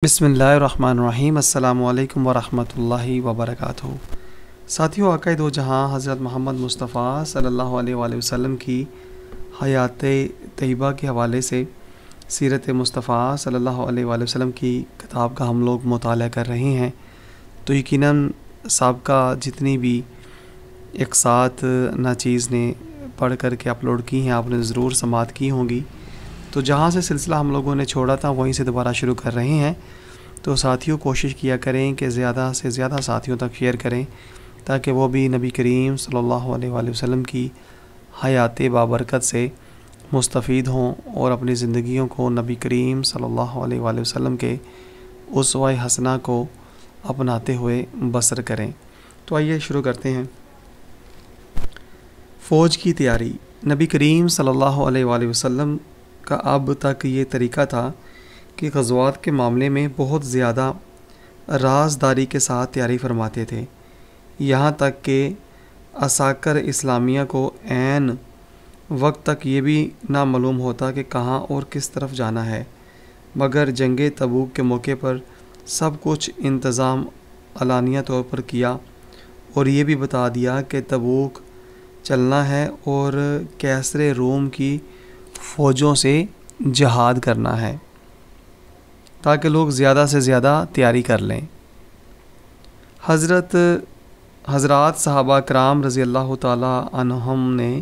بسم اللہ الرحمن الرحیم۔ السلام علیکم ورحمۃ اللہ وبرکاتہ۔ ساتھیو، آقائے دو جہاں حضرت محمد مصطفیٰ صلی اللہ علیہ وآلہ وسلم کی حیات طیبہ کے حوالے سے سیرت مصطفیٰ صلی اللہ علیہ وآلہ وسلم کی کتاب کا ہم لوگ مطالعہ کر رہے ہیں، تو یقیناً سابقہ جتنی بھی ایک ساتھ ناچیز نے پڑھ کر کے اپلوڈ کی ہیں آپ نے ضرور سماعت کی ہوں گی۔ تو جہاں سے سلسلہ ہم لوگوں نے چھوڑا تھا وہیں سے دوبارہ شروع کر رہے ہیں۔ تو ساتھیوں کوشش کیا کریں کہ زیادہ سے زیادہ ساتھیوں تک شیئر کریں تاکہ وہ بھی نبی کریم صلی اللہ علیہ وآلہ وسلم کی حیات بابرکت سے مستفید ہوں اور اپنی زندگیوں کو نبی کریم صلی اللہ علیہ وآلہ وسلم کے اسوہ حسنہ کو اپناتے ہوئے بسر کریں۔ تو آئیے شروع کرتے ہیں۔ فوج کی تیاری۔ نبی کریم صلی اللہ علیہ وآلہ وسلم کا اب تک یہ طریقہ تھا کہ غزوات کے معاملے میں بہت زیادہ رازداری کے ساتھ تیاری فرماتے تھے، یہاں تک کہ عساکر اسلامیہ کو عین وقت تک یہ بھی نہ معلوم ہوتا کہ کہاں اور کس طرف جانا ہے، مگر جنگ تبوک کے موقع پر سب کچھ انتظام علانیہ طور پر کیا اور یہ بھی بتا دیا کہ تبوک چلنا ہے اور کیسر روم کی فوجوں سے جہاد کرنا ہے تاکہ لوگ زیادہ سے زیادہ تیاری کر لیں۔ حضرات صحابہ کرام رضی اللہ تعالی عنہم نے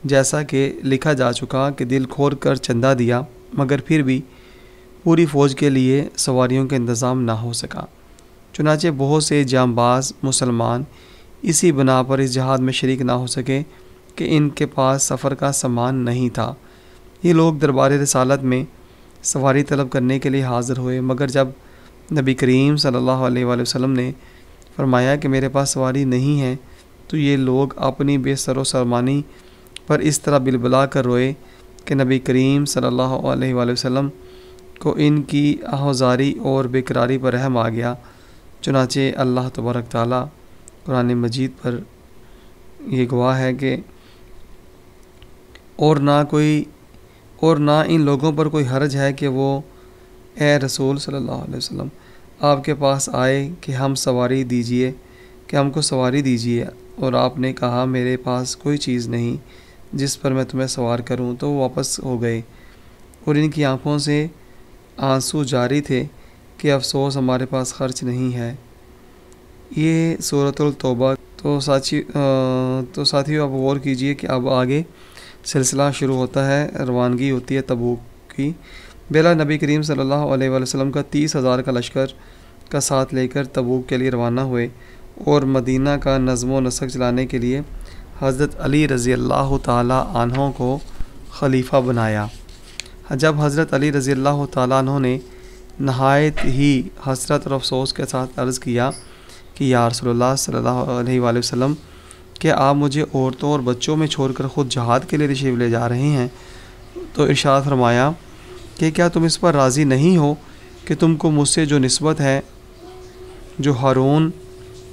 جیسا کہ لکھا جا چکا کہ دل کھول کر چندہ دیا، مگر پھر بھی پوری فوج کے لیے سواریوں کا انتظام نہ ہو سکا، چنانچہ بہت سے جانباز مسلمان اسی بنا پر اس جہاد میں شریک نہ ہو سکے کہ ان کے پاس سفر کا سامان نہیں تھا۔ یہ لوگ دربار رسالت میں سواری طلب کرنے کے لیے حاضر ہوئے، مگر جب نبی کریم صلی اللہ علیہ وآلہ وسلم نے فرمایا کہ میرے پاس سواری نہیں ہے، تو یہ لوگ اپنی بے سر و سامانی پر اس طرح بلبلا کر روئے کہ نبی کریم صلی اللہ علیہ وآلہ وسلم کو ان کی آہوزاری اور بے قراری پر رحم آ گیا۔ چنانچہ اللہ تبارک تعالیٰ قرآن مجید پر یہ گواہ ہے کہ اور نہ ان لوگوں پر کوئی حرج ہے کہ وہ اے رسول صلی اللہ علیہ وسلم آپ کے پاس آئے کہ ہم کو سواری دیجیے، اور آپ نے کہا میرے پاس کوئی چیز نہیں جس پر میں تمہیں سوار کروں، تو وہ واپس ہو گئے اور ان کی آنکھوں سے آنسو جاری تھے کہ افسوس ہمارے پاس خرچ نہیں ہے۔ یہ سورۃ التوبہ۔ تو ساتھیوں آپ غور کیجئے کہ اب آگے سلسلہ شروع ہوتا ہے، روانگی ہوتی ہے تبوک کی۔ بہرحال نبی کریم صلی اللہ علیہ وآلہ وسلم کا 30,000 کا لشکر کا ساتھ لے کر تبوک کے لیے روانہ ہوئے اور مدینہ کا نظم و نسق چلانے کے لیے حضرت علی رضی اللہ تعالی عنہ کو خلیفہ بنایا۔ جب حضرت علی رضی اللہ تعالی عنہ نے نہایت ہی حسرت اور افسوس کے ساتھ عرض کیا کہ یا رسول اللہ صلی اللہ علیہ وآلہ وسلم، کہ آپ مجھے عورتوں اور بچوں میں چھوڑ کر خود جہاد کے لیے تشریف لے جا رہے ہیں، تو ارشاد فرمایا کہ کیا تم اس پر راضی نہیں ہو کہ تم کو مجھ سے جو نسبت ہے جو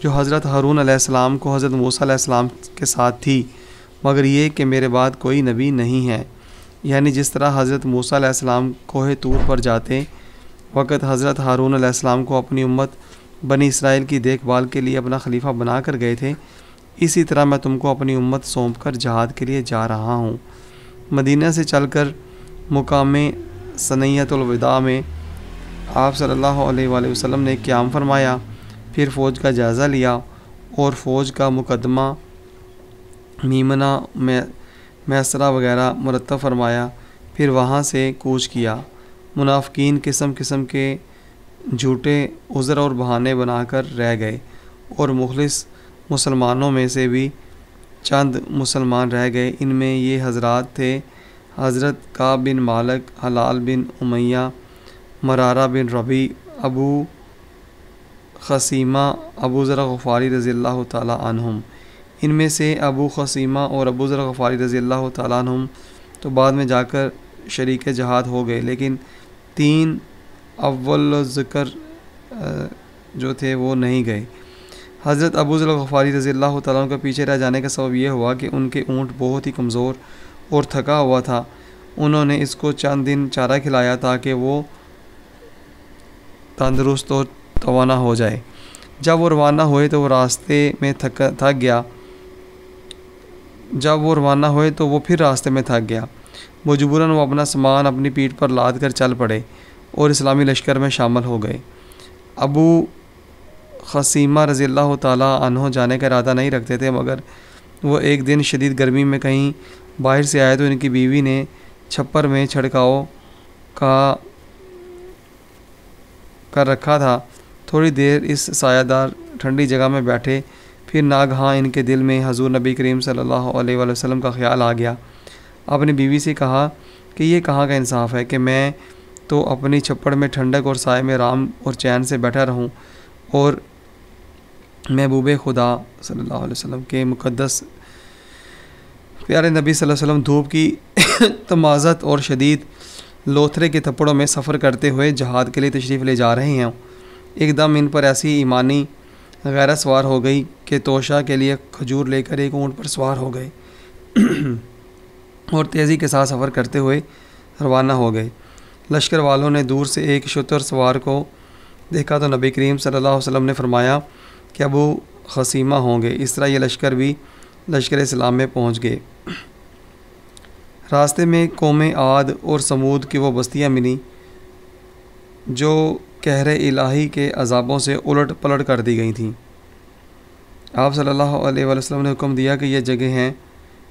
حضرت ہارون علیہ السلام کو حضرت موسیٰ علیہ السلام کے ساتھ تھی، مگر یہ کہ میرے بعد کوئی نبی نہیں ہے، یعنی جس طرح حضرت موسیٰ علیہ السلام کوہ طور پر جاتے وقت حضرت ہارون علیہ السلام کو اپنی امت بنی اسرائیل کی دیکھ بھال کے لیے اپنا خلیفہ بنا کر گئے تھے، اسی طرح میں تم کو اپنی امت سونپ کر جہاد کے لیے جا رہا ہوں۔ مدینہ سے چل کر مقام ثنیۃ الوداع میں آپ صلی اللہ علیہ وآلہ وسلم نے قیام فرمایا، پھر فوج کا جائزہ لیا اور فوج کا مقدمہ میمنہ میسرہ وغیرہ مرتب فرمایا، پھر وہاں سے کوچ کیا۔ منافقین قسم قسم کے جھوٹے عذر اور بہانے بنا کر رہ گئے اور مخلص مسلمانوں میں سے بھی چند مسلمان رہ گئے۔ ان میں یہ حضرات تھے: حضرت کعب بن مالک، حلال بن امیہ، مرارہ بن ربیع، ابو خثیمہ، ابو ذر غفاری رضی اللہ تعالی عنہم۔ ان میں سے ابو خثیمہ اور ابو ذر غفاری رضی اللہ تعالی عنہم تو بعد میں جا کر شریک جہاد ہو گئے، لیکن 3 اول ذکر جو تھے وہ نہیں گئے۔ حضرت ابو ذر غفاری رضی اللہ تعالیٰ عنہ کا پیچھے رہ جانے کا سبب یہ ہوا کہ ان کے اونٹ بہت ہی کمزور اور تھکا ہوا تھا۔ انہوں نے اس کو چند دن چارہ کھلایا تندرست اور توانا ہو جائے۔ جب وہ روانہ ہوئے تو وہ راستے میں تھک گیا پھر راستے میں تھک گیا۔ مجبوراً وہ اپنا سامان اپنی پیٹھ پر لاد کر چل پڑے اور اسلامی لشکر میں شامل ہو گئے۔ ابو خصیمہ رضی اللہ تعالیٰ عنہ جانے کا ارادہ نہیں رکھتے تھے، مگر وہ ایک دن شدید گرمی میں کہیں باہر سے آئے تو ان کی بیوی نے چھپر میں چھڑکاؤ کر رکھا تھا۔ تھوڑی دیر اس سایہ دار ٹھنڈی جگہ میں بیٹھے، پھر ناگہاں ان کے دل میں حضور نبی کریم صلی اللہ علیہ وآلہ وسلم کا خیال آ گیا۔ اپنی بیوی سے کہا کہ یہ کہاں کا انصاف ہے کہ میں تو اپنی چھپڑ میں ٹھنڈک اور سائے میں آرام اور چین سے بیٹھا رہوں، اور محبوب خدا صلی اللہ علیہ وسلم کے مقدس پیارے نبی صلی اللہ علیہ وسلم دھوپ کی تمازت اور شدید لوتھرے کے تپڑوں میں سفر کرتے ہوئے جہاد کے لیے تشریف لے جا رہے ہیں۔ ایک دم ان پر ایسی ایمانی غیرت سوار ہو گئی کہ توشہ کے لیے کھجور لے کر ایک اونٹ پر سوار ہو گئے اور تیزی کے ساتھ سفر کرتے ہوئے روانہ ہو گئے۔ لشکر والوں نے دور سے ایک شتر سوار کو دیکھا تو نبی کریم صلی اللہ علیہ وسلم نے فرمایا کہ ابو خصیمہ ہوں گے۔ اس طرح یہ لشکر بھی لشکر اسلام میں پہنچ گئے۔ راستے میں قوم عاد اور سمود کی وہ بستیاں ملیں جو قہر الہی کے عذابوں سے الٹ پلٹ کر دی گئی تھیں۔ آپ صلی اللہ علیہ وآلہ وسلم نے حکم دیا کہ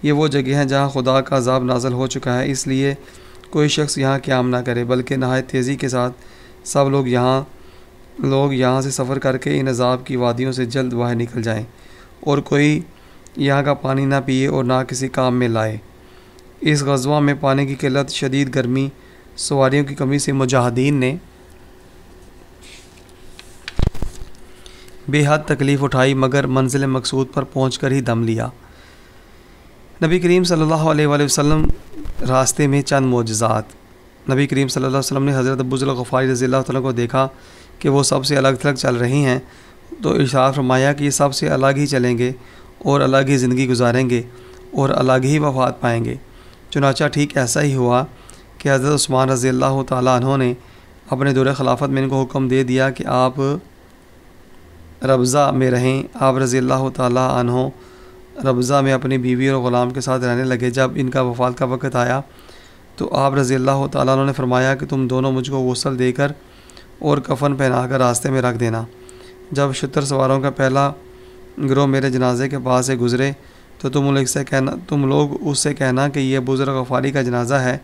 یہ وہ جگہ ہیں جہاں خدا کا عذاب نازل ہو چکا ہے، اس لیے کوئی شخص یہاں قیام نہ کرے، بلکہ نہایت تیزی کے ساتھ سب لوگ یہاں سے سفر کر کے ان عذاب کی وادیوں سے جلد باہر نکل جائیں، اور کوئی یہاں کا پانی نہ پیے اور نہ کسی کام میں لائے۔ اس غزوہ میں پانی کی قلت، شدید گرمی، سواریوں کی کمی سے مجاہدین نے بے حد تکلیف اٹھائی، مگر منزل مقصود پر پہنچ کر ہی دم لیا۔ نبی کریم صلی اللہ علیہ وآلہ وسلم راستے میں چند معجزات۔ نبی کریم صلی اللہ علیہ وسلم نے حضرت ابو ذر غفاری رضی اللہ تعالیٰ کو دیکھا کہ وہ سب سے الگ تھلگ چل رہی ہیں، تو ارشاد فرمایا کہ یہ سب سے الگ ہی چلیں گے اور الگ ہی زندگی گزاریں گے اور الگ ہی وفات پائیں گے۔ چنانچہ ٹھیک ایسا ہی ہوا کہ حضرت عثمان رضی اللہ تعالیٰ عنہ نے اپنے دور خلافت میں ان کو حکم دے دیا کہ آپ ربضہ میں رہیں۔ آپ رضی اللہ تعالیٰ عنہ ربضہ میں اپنی بیوی اور غلام کے ساتھ رہنے لگے۔ جب ان کا وفات کا وقت آیا تو آپ رضی اللہ تعالیٰ عنہ نے فرمایا کہ تم دونوں مجھ کو غسل دے کر اور کفن پہنا کر راستے میں رکھ دینا۔ جب شتر سواروں کا پہلا گروہ میرے جنازے کے پاس سے گزرے تو تم لوگ اس سے کہنا کہ یہ ابو ذر غفاری کا جنازہ ہے،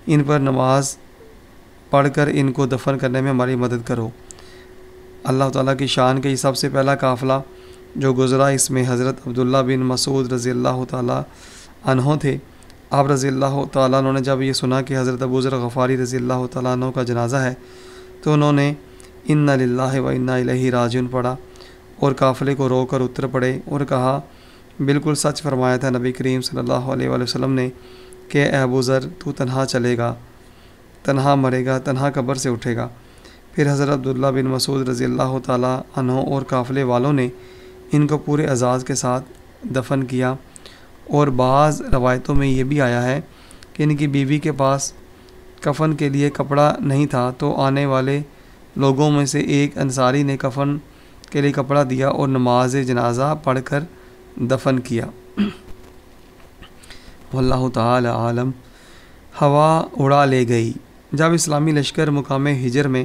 ان پر نماز پڑھ کر ان کو دفن کرنے میں ہماری مدد کرو۔ اللہ تعالیٰ کی شان کے یہ سب سے پہلا قافلہ جو گزرا، اس میں حضرت عبداللہ بن مسعود رضی اللہ تعالیٰ عنہ تھے۔ آپ رضی اللہ تعالیٰ عنہ نے جب یہ سنا کہ حضرت ابو ذر غفاری رضی اللہ تعالیٰ عنہ کا جنازہ ہے تو انہوں نے انا للہ و انا الیہ راجعون پڑھا اور قافلے کو رو کر اتر پڑے اور کہا، بالکل سچ فرمایا تھا نبی کریم صلی اللہ علیہ وآلہ وسلم نے کہ اے ابو ذر، تو تنہا چلے گا، تنہا مرے گا، تنہا قبر سے اٹھے گا۔ پھر حضرت عبداللہ بن مسعود رضی اللہ تعالیٰ عنہ اور قافلے والوں نے ان کو پورے اعزاز کے ساتھ دفن کیا، اور بعض روایتوں میں یہ بھی آیا ہے کہ ان کی بیوی کے پاس کفن کے لیے کپڑا نہیں تھا تو آنے والے لوگوں میں سے ایک انصاری نے کفن کے لیے کپڑا دیا اور نماز جنازہ پڑھ کر دفن کیا۔ واللہ تعالی عالم۔ ہوا اڑا لے گئی۔ جب اسلامی لشکر مقام ہجر میں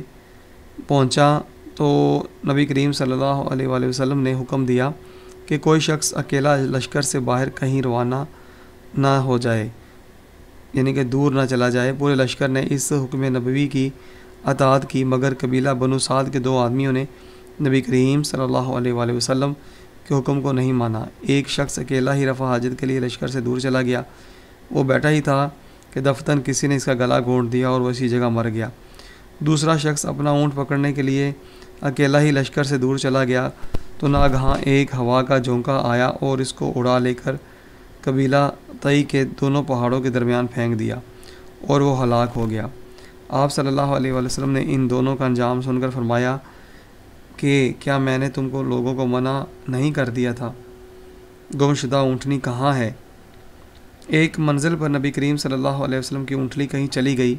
پہنچا تو نبی کریم صلی اللہ علیہ وآلہ وسلم نے حکم دیا کہ کوئی شخص اکیلا لشکر سے باہر کہیں روانہ نہ ہو جائے، یعنی کہ دور نہ چلا جائے۔ پورے لشکر نے اس حکم نبوی کی اطاعت کی، مگر قبیلہ بنو سعد کے 2 آدمیوں نے نبی کریم صلی اللہ علیہ وآلہ وسلم کے حکم کو نہیں مانا۔ ایک شخص اکیلا ہی رفع حاجت کے لیے لشکر سے دور چلا گیا۔ وہ بیٹھا ہی تھا کہ دفتن کسی نے اس کا گلا گھونٹ دیا اور وہ اسی جگہ مر گیا۔ دوسرا شخص اپنا اونٹ پکڑنے کے لیے اکیلا ہی لشکر سے دور چلا گیا تو ناگہاں ایک ہوا کا جھونکا آیا اور اس کو اڑا لے کر قبیلہ تئی کے دونوں پہاڑوں کے درمیان پھینک دیا اور وہ ہلاک ہو گیا۔ آپ صلی اللہ علیہ وآلہ وسلم نے ان دونوں کا انجام سن کر فرمایا کہ کیا میں نے تم کو لوگوں کو منع نہیں کر دیا تھا؟ گمشدہ اونٹنی کہاں ہے؟ ایک منزل پر نبی کریم صلی اللہ علیہ وسلم کی اونٹنی کہیں چلی گئی۔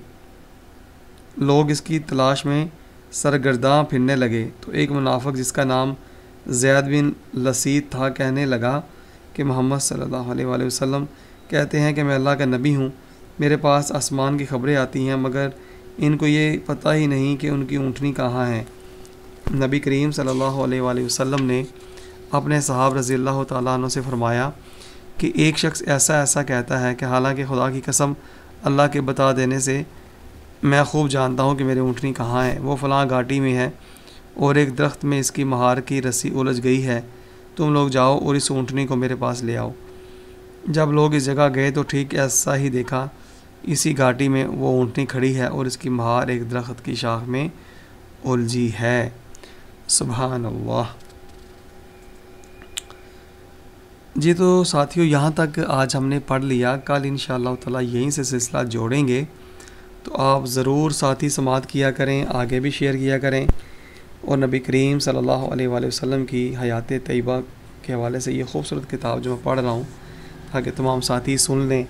لوگ اس کی تلاش میں سرگرداں پھرنے لگے تو ایک منافق جس کا نام زید بن لسید تھا کہنے لگا کہ محمد صلی اللہ علیہ وآلہ وسلم کہتے ہیں کہ میں اللہ کا نبی ہوں، میرے پاس آسمان کی خبریں آتی ہیں مگر ان کو یہ پتہ ہی نہیں کہ ان کی اونٹنی کہاں ہے۔ نبی کریم صلی اللہ علیہ وآلہ وسلم نے اپنے صحابہ رضی اللہ تعالیٰ عنہ سے فرمایا کہ ایک شخص ایسا کہتا ہے کہ حالانکہ خدا کی قسم اللہ کے بتا دینے سے میں خوب جانتا ہوں کہ میری اونٹنی کہاں ہے، وہ فلاں گھاٹی میں ہے اور ایک درخت میں اس کی مہار کی رسی الجھ گئی ہے، تم لوگ جاؤ اور اس اونٹنی کو میرے پاس لے آؤ۔ جب لوگ اس جگہ گئے تو ٹھیک ایسا ہی دیکھا، اسی گھاٹی میں وہ اونٹنی کھڑی ہے اور اس کی مہار ایک درخت کی شاخ میں الجھی ہے۔ سبحان اللہ۔ جی تو ساتھیو، یہاں تک آج ہم نے پڑھ لیا، کل انشاءاللہ تعالی یہیں سے سلسلہ جوڑیں گے، تو آپ ضرور ساتھی سماعت کیا کریں، آگے بھی شیئر کیا کریں، اور نبی کریم صلی اللہ علیہ وآلہ وسلم کی حیات طیبہ کے حوالے سے یہ خوبصورت کتاب جو میں پڑھ رہا ہوں تاکہ تمام ساتھی سن لیں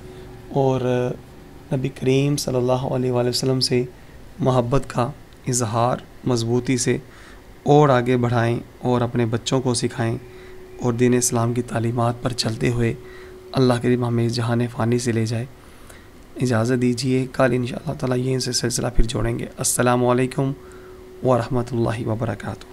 اور نبی کریم صلی اللہ علیہ وآلہ وسلم سے محبت کا اظہار مضبوطی سے اور آگے بڑھائیں اور اپنے بچوں کو سکھائیں اور دین اسلام کی تعلیمات پر چلتے ہوئے اللہ کریم ہمیں اس جہان فانی سے لے جائے۔ اجازت دیجیے، کل انشاءاللہ تعالی یہیں سے سلسلہ پھر جوڑیں گے۔ السلام علیکم ورحمۃ اللہ وبرکاتہ۔